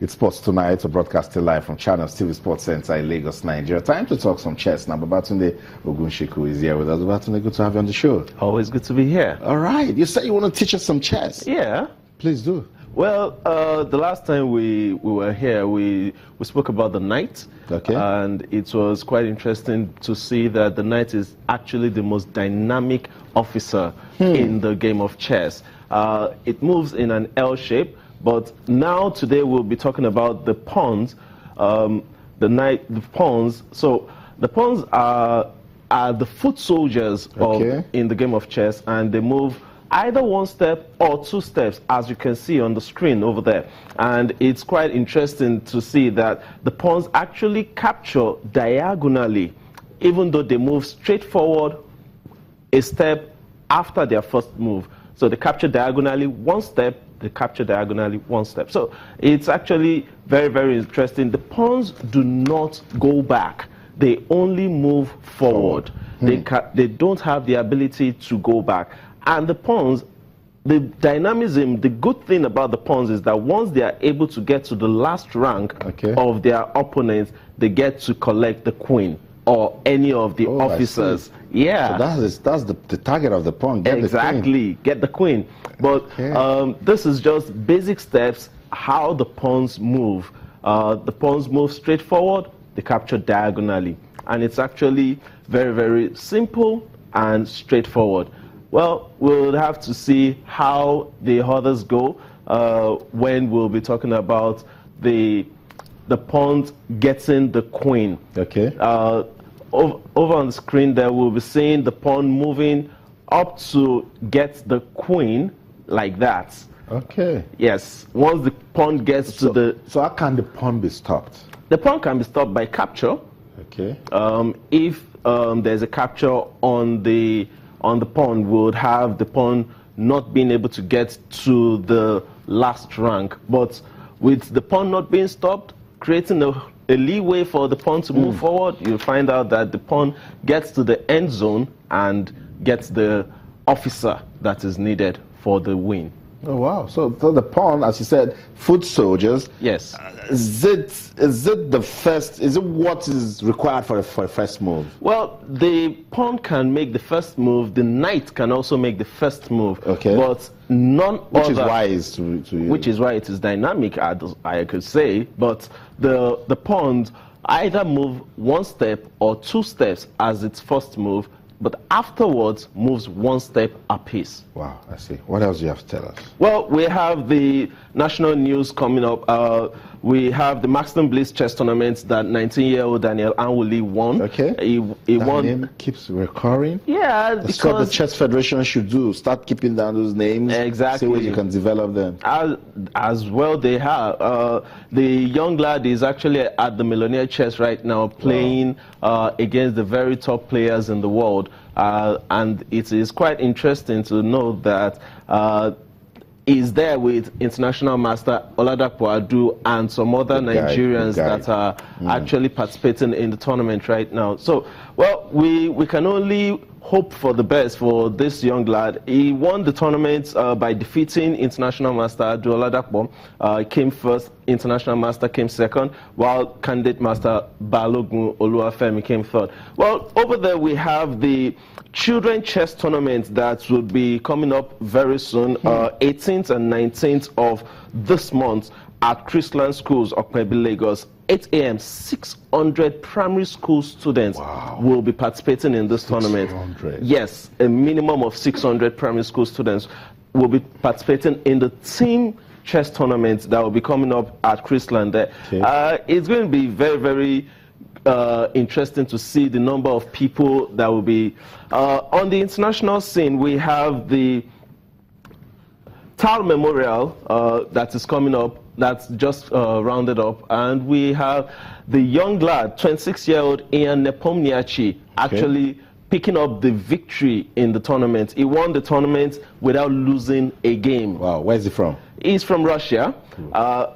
It's Sports Tonight, broadcasting live from Channels TV Sports Center in Lagos, Nigeria. Time to talk some chess now. Babatunde Ogunsiku is here with us. Babatunde, good to have you on the show. Always good to be here. All right. You said you want to teach us some chess. Yeah. Please do. Well, the last time we were here, we spoke about the knight. Okay. And it was quite interesting to see that the knight is actually the most dynamic officer in the game of chess. It moves in an L shape, but now today we'll be talking about the pawns. The pawns. So the pawns are the foot soldiers in the game of chess, and they move either one step or two steps, as you can see on the screen over there. And it's quite interesting to see that the pawns actually capture diagonally, even though they move straight forward a step after their first move. So they capture diagonally one step, they capture diagonally one step. So it's actually very, very interesting. The pawns do not go back. They only move forward. They don't have the ability to go back. And the pawns, the dynamism, the good thing about the pawns is that once they are able to get to the last rank of their opponents, they get to collect the queen or any of the officers. Yeah. So that's the target of the pawn. Get exactly. The queen. Get the queen. But this is just basic steps, how the pawns move. The pawns move straight forward, they capture diagonally. And it's actually very, very simple and straightforward. Well, we'll have to see how the others go when we'll be talking about the pawns getting the queen. Okay. Over on the screen there, we'll be seeing the pawn moving up to get the queen like that. Okay. Yes. Once the pawn gets to the... So how can the pawn be stopped? The pawn can be stopped by capture. Okay. If there's a capture on the pawn, would have the pawn not being able to get to the last rank. But with the pawn not being stopped, creating a leeway for the pawn to move forward, you'll find out that the pawn gets to the end zone and gets the officer that is needed for the win. Oh wow! So the pawn, as you said, foot soldiers. Yes. Is it the first? Is it what is required for a first move? Well, the pawn can make the first move. The knight can also make the first move. Okay. But none which other, is wise to use. Which is why it is dynamic, I could say. But the pawns either move one step or two steps as its first move, but afterwards moves one step apiece. Wow, I see. What else do you have to tell us? Well, we have the national news coming up. We have the Maxton Bliss chess tournament that 19-year-old Daniel Anwuli won. Okay. He won. Name keeps recurring. Yeah, that's what the Chess Federation should do. Start keeping down those names. Exactly. See where you can develop them. As well, they have. The young lad is actually at the Millionaire Chess right now, playing against the very top players in the world. And it is quite interesting to know that is there with international master Oladapo Adu and some other Nigerians that are actually participating in the tournament right now. So, well, we can only hope for the best for this young lad. He won the tournament by defeating international master Adu Oladapo. Came first, international master came second, while candidate master Balogun Oluwafemi came third. Well, over there we have the children chess tournament that will be coming up very soon, 18th and 19th of this month at Chrisland Schools, Okpebi, Lagos. 8 a.m. 600 primary school students will be participating in this tournament. Yes, a minimum of 600 primary school students will be participating in the team chess tournament that will be coming up at Chrisland there. Okay. It's going to be very, very interesting to see the number of people that will be on the international scene. We have the Tal Memorial that is coming up, that's just rounded up, and we have the young lad, 26-year-old Ian Nepomniachtchi, actually picking up the victory in the tournament. He won the tournament without losing a game. Wow, where's he from? He's from Russia.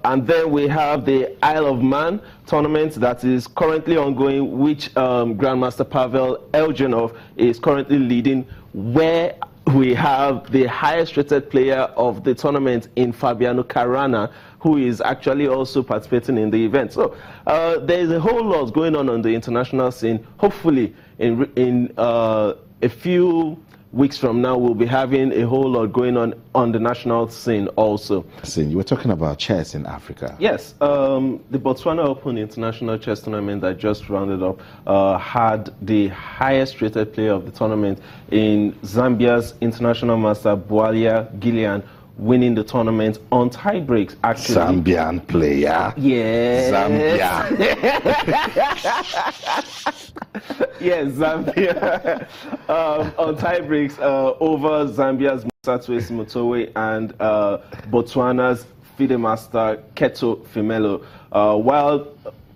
And then we have the Isle of Man tournament that is currently ongoing, which Grandmaster Pavel Elginov is currently leading, where we have the highest rated player of the tournament in Fabiano Caruana, who is actually also participating in the event. So there is a whole lot going on the international scene. Hopefully, in a few weeks from now, we'll be having a whole lot going on the national scene also. You were talking about chess in Africa. Yes, the Botswana Open International Chess Tournament that just rounded up had the highest rated player of the tournament in Zambia's international master, Bwalia Gillian, winning the tournament on tie breaks, actually. Zambian player. Yes. Zambia. Yes, Zambia. On tie breaks over Zambia's Musatwe Simotowe and Botswana's FIDE master, Keto Femelo. While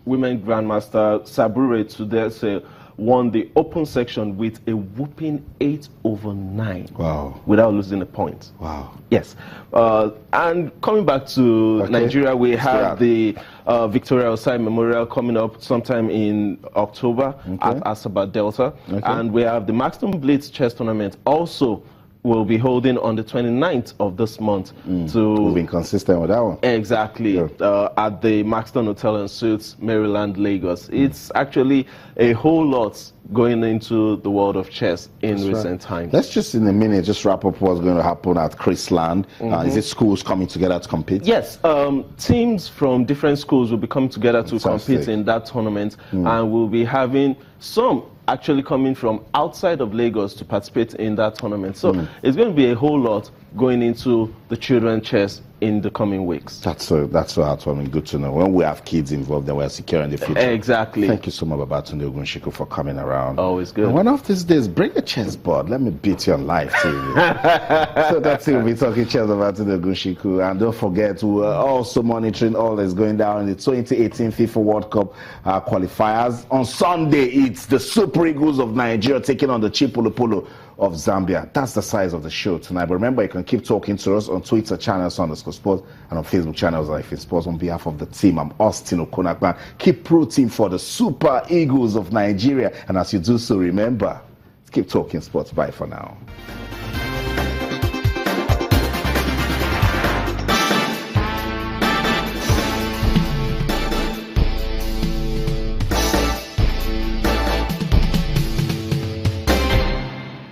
women grandmaster Sabure Tudese won the open section with a whooping 8/9. Wow. Without losing a point. Wow. Yes. And coming back to Nigeria, we have the Victoria Osai Memorial coming up sometime in October at Asaba Delta. And we have the Maxton Blitz Chess Tournament also will be holding on the 29th of this month. We've been consistent with that one. Exactly. At the Maxton Hotel and Suites, Maryland, Lagos. It's actually a whole lot going into the world of chess in recent times. Let's just in a minute just wrap up what's going to happen at Chrisland. Is it schools coming together to compete? Yes, teams from different schools will be coming together to compete in that tournament, and we'll be having some actually coming from outside of Lagos to participate in that tournament. So it's going to be a whole lot going into the children's chess in the coming weeks. That's heartwarming. Good to know. When we have kids involved, then we're secure in the future. Exactly. Thank you so much, Babatunde Ogunsiku, for coming around. Always good. And one of these days, bring a chess board. Let me beat you on live TV. So that's it. We'll be talking chess about Babatunde Ogunsiku. And don't forget, we're also monitoring all that's going down in the 2018 FIFA World Cup qualifiers. On Sunday, it's the Super Eagles of Nigeria taking on the Chipolopolo of Zambia. That's the size of the show tonight. But remember, you can keep talking to us on Twitter channels _sports and on Facebook channels like Sports. On behalf of the team, I'm Austin Okonakman. Keep rooting for the Super Eagles of Nigeria. And as you do so, remember, keep talking sports. Bye for now.